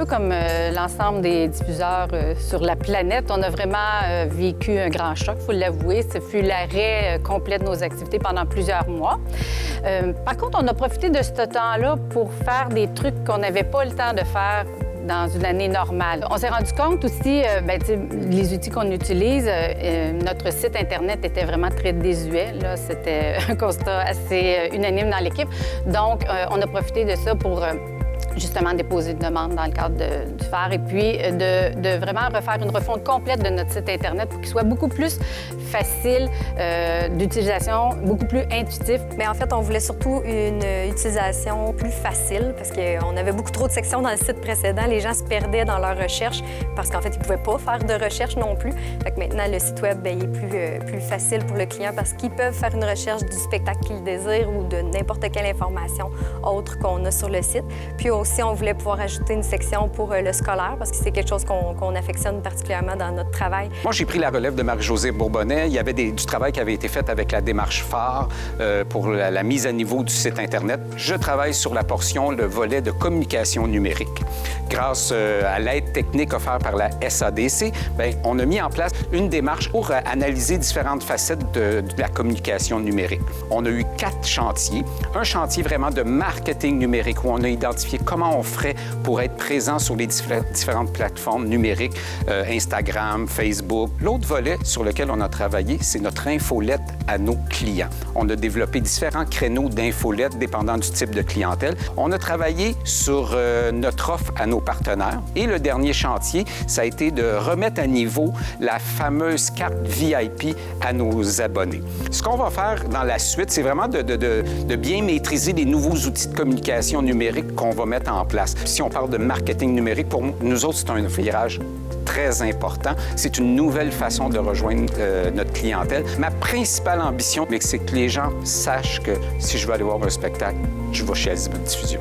peu comme l'ensemble des diffuseurs sur la planète. On a vraiment vécu un grand choc, il faut l'avouer. Ce fut l'arrêt complet de nos activités pendant plusieurs mois. Par contre, on a profité de ce temps-là pour faire des trucs qu'on n'avait pas le temps de faire dans une année normale. On s'est rendu compte aussi, les outils qu'on utilise, notre site Internet était vraiment très désuet. C'était un constat assez unanime dans l'équipe. Donc, on a profité de ça pour justement déposer une demande dans le cadre du FAR et puis de vraiment refaire une refonte complète de notre site Internet pour qu'il soit beaucoup plus facile d'utilisation, beaucoup plus intuitif. Mais en fait, on voulait surtout une utilisation plus facile parce qu'on avait beaucoup trop de sections dans le site précédent. Les gens se perdaient dans leurs recherches parce qu'en fait, ils ne pouvaient pas faire de recherche non plus. Fait que maintenant, le site Web, il est plus facile pour le client parce qu'ils peuvent faire une recherche du spectacle qu'ils désirent ou de n'importe quelle information autre qu'on a sur le site. Puis aussi, on voulait pouvoir ajouter une section pour le scolaire parce que c'est quelque chose qu'on affectionne particulièrement dans notre travail. Moi, j'ai pris la relève de Marie-Josée Bourbonnais. Il y avait du travail qui avait été fait avec la démarche phare pour la mise à niveau du site Internet. Je travaille sur la portion, le volet de communication numérique. Grâce à l'aide technique offerte par la SADC, on a mis en place une démarche pour analyser différentes facettes de la communication numérique. On a eu 4 chantiers. Un chantier vraiment de marketing numérique où on a identifié comment on ferait pour être présent sur les différentes plateformes numériques, Instagram, Facebook. L'autre volet sur lequel on a travaillé, c'est notre infolette à nos clients. On a développé différents créneaux d'infolette dépendant du type de clientèle. On a travaillé sur notre offre à nos partenaires. Et le dernier chantier, ça a été de remettre à niveau la fameuse carte VIP à nos abonnés. Ce qu'on va faire dans la suite, c'est vraiment de bien maîtriser les nouveaux outils de communication numérique qu'on va mettre en place. Si on parle de marketing numérique, pour nous autres, c'est un virage très important. C'est une nouvelle façon de rejoindre notre clientèle. Ma principale ambition, c'est que les gens sachent que si je veux aller voir un spectacle, je vais chez Azimut Diffusion.